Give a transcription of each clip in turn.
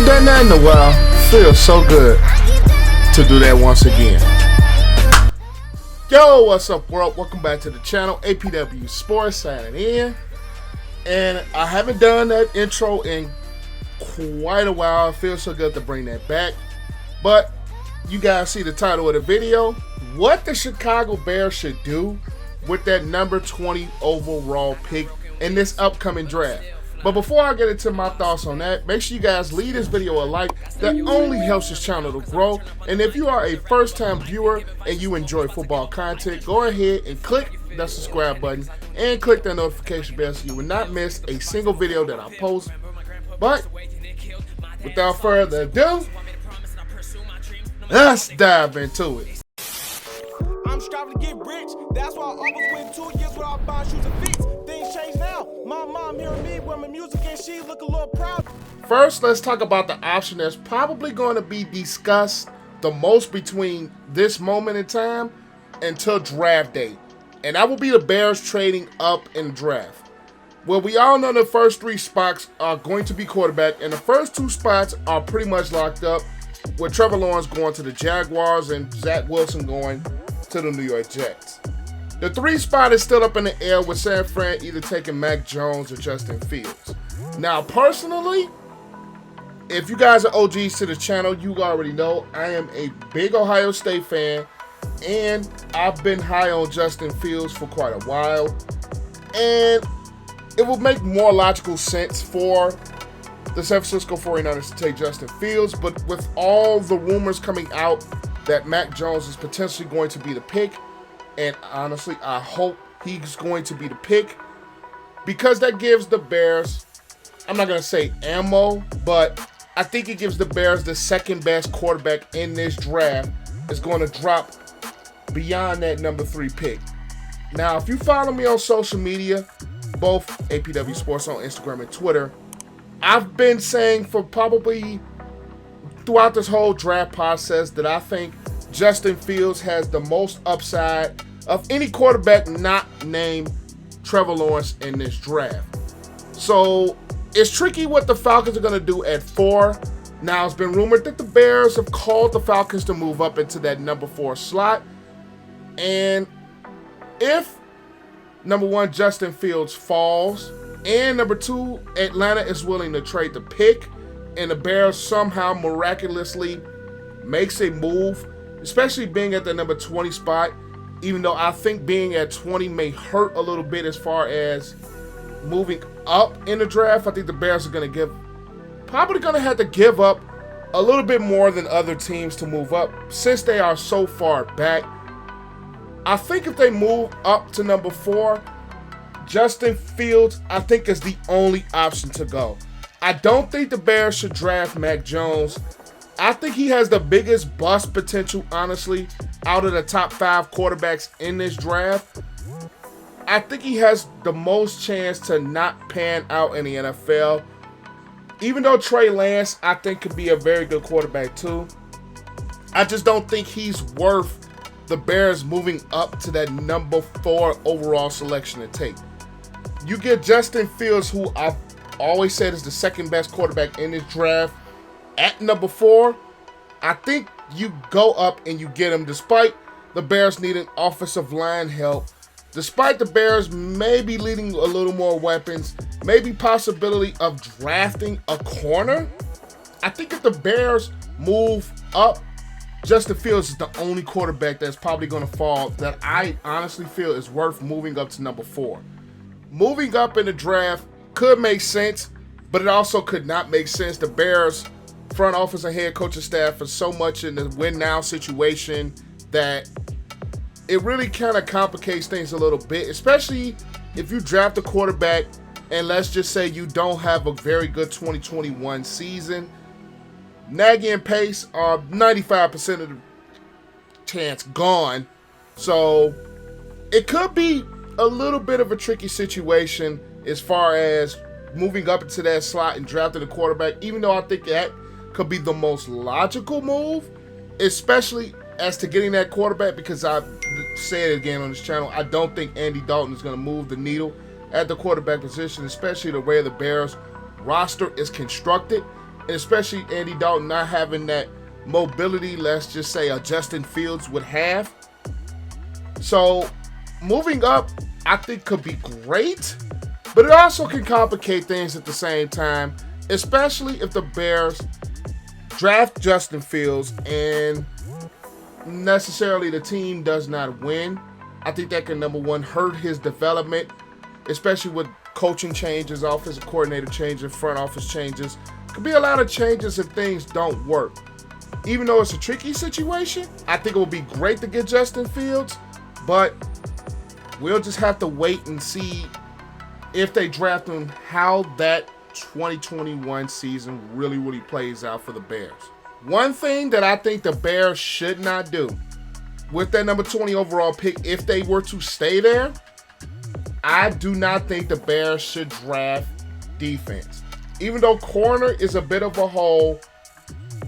Haven't done that in a while. Feels so good to do that once again. Yo, what's up, world? Welcome back to the channel. APW Sports signing in. And I haven't done that intro in quite a while. It feels so good to bring that back. But you guys see the title of the video. What the Chicago Bears should do with that number 20 overall pick in this upcoming draft. But before I get into my thoughts on that, make sure you guys leave this video a like. That only helps this channel to grow. And if you are a first-time viewer and you enjoy football content, go ahead and click that subscribe button and click that notification bell so you will not miss a single video that I post. But without further ado, let's dive into it. I'm striving to get rich. That's why I always went 2 years without buying shoes and fits. Things change now. My mom hearing me with my music and she look a little proud. First, let's talk about the option that's probably going to be discussed the most between this moment in time until draft day. And that will be the Bears trading up in the draft. Well, we all know the first 3 spots are going to be quarterback, and the first 2 spots are pretty much locked up, with Trevor Lawrence going to the Jaguars and Zach Wilson going to the New York Jets. The 3 spot is still up in the air, with San Fran either taking Mac Jones or Justin Fields. Now, personally, if you guys are OGs to the channel, you already know I am a big Ohio State fan, and I've been high on Justin Fields for quite a while. And it will make more logical sense for the San Francisco 49ers to take Justin Fields, but with all the rumors coming out that Mac Jones is potentially going to be the pick, and honestly, I hope he's going to be the pick, because that gives the Bears, I'm not going to say ammo, but I think it gives the Bears the second best quarterback in this draft is going to drop beyond that number 3 pick. Now, if you follow me on social media, both APW Sports on Instagram and Twitter, I've been saying for probably throughout this whole draft process that I think Justin Fields has the most upside of any quarterback not named Trevor Lawrence in this draft. So it's tricky what the Falcons are going to do at 4. Now, it's been rumored that the Bears have called the Falcons to move up into that number 4 slot. And if number 1, Justin Fields falls, and number 2, Atlanta is willing to trade the pick, and the Bears somehow miraculously makes a move, especially being at the number 20 spot, even though I think being at 20 may hurt a little bit as far as moving up in the draft. I think the Bears are probably going to have to give up a little bit more than other teams to move up, since they are so far back. I think if they move up to number 4, Justin Fields, I think, is the only option to go. I don't think the Bears should draft Mac Jones. I think he has the biggest bust potential, honestly, out of the top 5 quarterbacks in this draft. I think he has the most chance to not pan out in the NFL. Even though Trey Lance, I think, could be a very good quarterback too. I just don't think he's worth the Bears moving up to that number 4 overall selection to take. You get Justin Fields, who I've always said is the second best quarterback in this draft, at number 4. I think you go up and you get him, despite the Bears needing offensive line help, despite the Bears maybe needing a little more weapons, maybe possibility of drafting a corner. I think if the Bears move up, Justin Fields is the only quarterback that's probably going to fall that I honestly feel is worth moving up to number 4. Moving up in the draft could make sense, but it also could not make sense. The Bears front office and head coaching staff are so much in the win now situation that it really kind of complicates things a little bit, especially if you draft a quarterback and let's just say you don't have a very good 2021 season. Nagy and Pace are 95% of the chance gone. So it could be a little bit of a tricky situation as far as moving up into that slot and drafting a quarterback, even though I think that could be the most logical move, especially as to getting that quarterback, because I've said it again on this channel, I don't think Andy Dalton is going to move the needle at the quarterback position, especially the way the Bears roster is constructed. especially Andy Dalton not having that mobility, let's just say, Justin Fields would have. So moving up, I think could be great, but it also can complicate things at the same time, especially if the Bears draft Justin Fields and necessarily the team does not win. I think that can, number one, hurt his development, especially with coaching changes, offensive coordinator changes, front office changes. Could be a lot of changes if things don't work. Even though it's a tricky situation, I think it would be great to get Justin Fields, but we'll just have to wait and see if they draft him, how that 2021 season really plays out for the Bears. One thing that I think the Bears should not do with that number 20 overall pick, if they were to stay there, I do not think the Bears should draft defense. Even though corner is a bit of a hole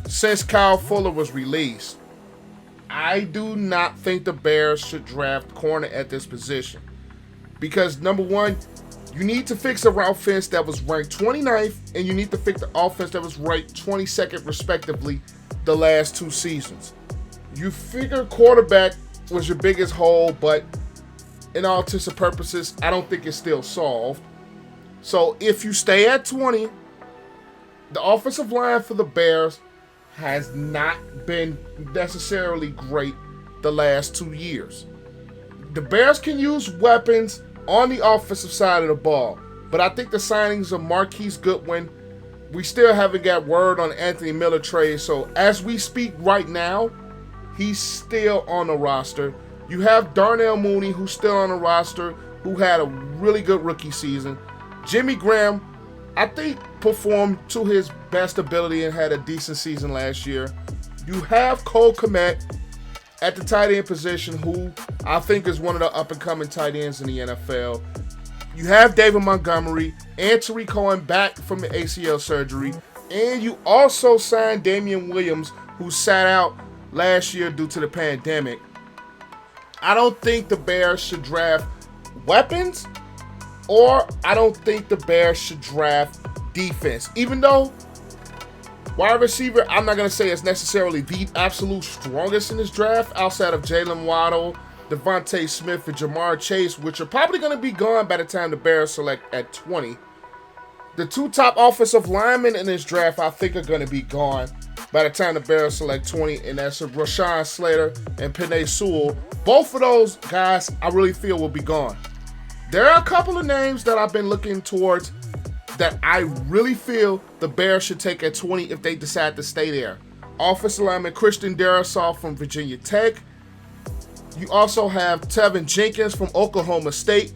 since Kyle Fuller was released, I do not think the Bears should draft corner at this position. Because number one, you need to fix a offense that was ranked 29th, and you need to fix the offense that was ranked 22nd, respectively, the last two seasons. You figure quarterback was your biggest hole, but in all intents and purposes, I don't think it's still solved. So if you stay at 20, the offensive line for the Bears has not been necessarily great the last 2 years. The Bears can use weapons on the offensive side of the ball, but I think the signings of Marquise Goodwin, we still haven't got word on Anthony Miller trade. So as we speak right now, he's still on the roster. You have Darnell Mooney, who's still on the roster, who had a really good rookie season. Jimmy Graham, I think, performed to his best ability and had a decent season last year. You have Cole Kmet at the tight end position, who I think is one of the up-and-coming tight ends in the NFL. You have David Montgomery and Tariq Cohen back from the ACL surgery. And you also signed Damian Williams, who sat out last year due to the pandemic. I don't think the Bears should draft weapons, or I don't think the Bears should draft defense. Even though wide receiver, I'm not going to say it's necessarily the absolute strongest in this draft outside of Jalen Waddle, Devontae Smith, and Jamar Chase, which are probably going to be gone by the time the Bears select at 20. The two top offensive linemen in this draft, I think, are going to be gone by the time the Bears select 20, and that's Rashawn Slater and Penei Sewell. Both of those guys, I really feel, will be gone. There are a couple of names that I've been looking towards that I really feel the Bears should take at 20 if they decide to stay there. Offensive lineman Christian Darrisaw from Virginia Tech. You also have Teven Jenkins from Oklahoma State.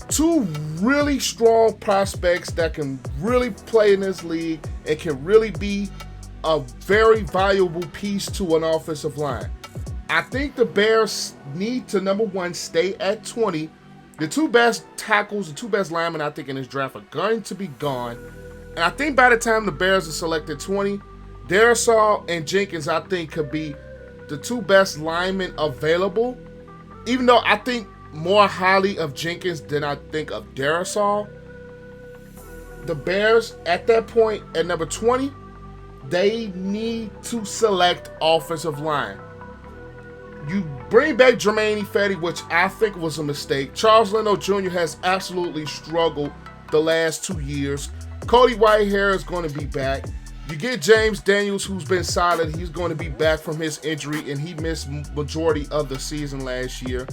Two really strong prospects that can really play in this league and can really be a very valuable piece to an offensive line. I think the Bears need to, number one, stay at 20. The two best tackles, the two best linemen, I think, in this draft are going to be gone. And I think by the time the Bears are selected 20, Darrisaw and Jenkins, I think, could be the two best linemen available. Even though I think more highly of Jenkins than I think of Darrisaw. The Bears, at that point, at number 20, they need to select offensive line. You bring back Jermaine Ifedi, which I think was a mistake. Charles Leno Jr. has absolutely struggled the last 2 years. Cody Whitehair is going to be back. You get James Daniels, who's been solid. He's going to be back from his injury, and he missed majority of the season last year.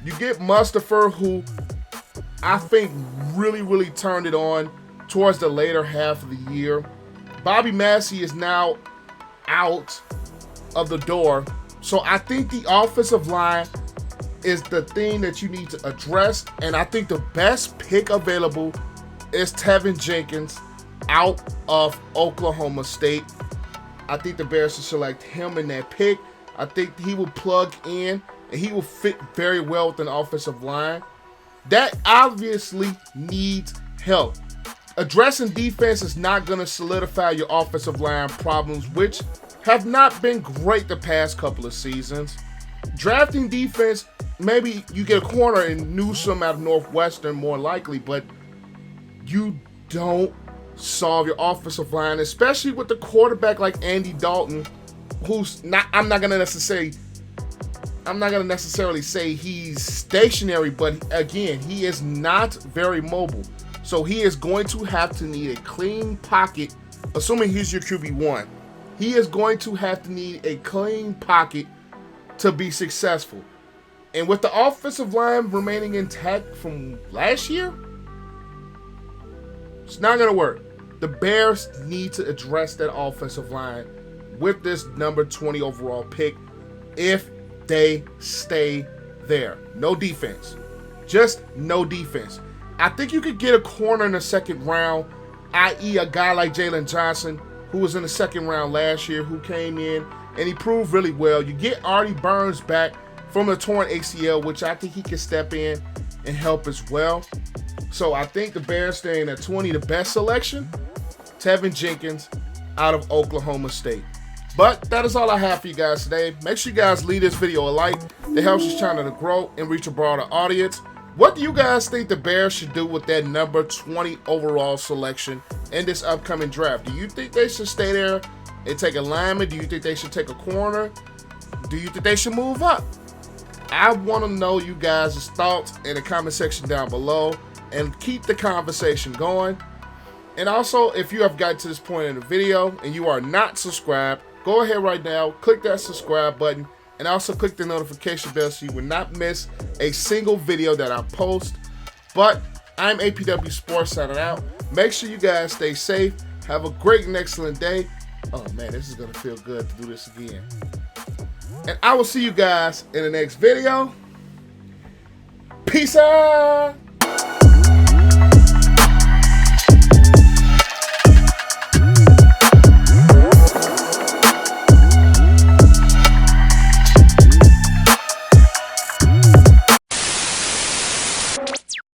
You get Mustafa, who I think really turned it on towards the later half of the year. Bobby Massey is now out of the door. So I think the offensive line is the thing that you need to address. And I think the best pick available is Teven Jenkins out of Oklahoma State. I think the Bears should select him in that pick. I think he will plug in and he will fit very well with an offensive line. That obviously needs help. Addressing defense is not going to solidify your offensive line problems, which have not been great the past couple of seasons. Drafting defense, maybe you get a corner in Newsome out of Northwestern more likely, but you don't solve your offensive line, especially with the quarterback like Andy Dalton, who's not. I'm not gonna necessarily say he's stationary, but again, he is not very mobile. So he is going to have to need a clean pocket, assuming he's your QB1. He is going to have to need a clean pocket to be successful. And with the offensive line remaining intact from last year, it's not going to work. The Bears need to address that offensive line with this number 20 overall pick if they stay there. No defense. Just no defense. I think you could get a corner in the second round, i.e. a guy like Jalen Johnson, who was in the second round last year, who came in and he proved really well. You get Artie Burns back from the torn ACL, which I think he can step in and help as well. So I think the Bears staying at 20, the best selection, Teven Jenkins out of Oklahoma State. But that is all I have for you guys today. Make sure you guys leave this video a like. It helps this channel to grow and reach a broader audience. What do you guys think the Bears should do with that number 20 overall selection in this upcoming draft? Do you think they should stay there and take a lineman? Do you think they should take a corner? Do you think they should move up? I want to know you guys' thoughts in the comment section down below and keep the conversation going. And also, if you have gotten to this point in the video and you are not subscribed, go ahead right now, click that subscribe button, and also click the notification bell so you will not miss a single video that I post. But I'm APW Sports signing out. Make sure you guys stay safe. Have a great and excellent day. Oh man, this is gonna feel good to do this again. And I will see you guys in the next video. Peace out.